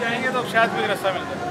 जाएंगे तो शायद कोई रास्ता मिल जाए।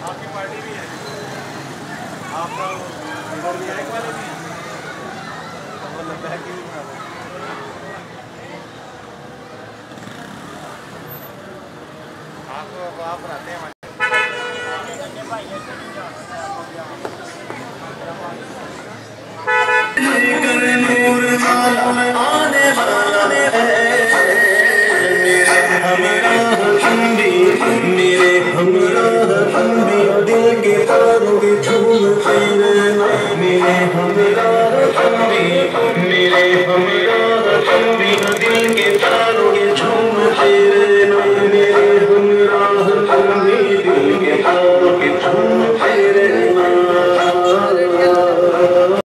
आपकी पार्टी भी है, आप इधर भी आने वाले भी हैं, तो लगता है कि आप रहते हैं मेरे हमराह हम भी दिल के तारों के झूम मेरे हमराह हम भी मेरे हम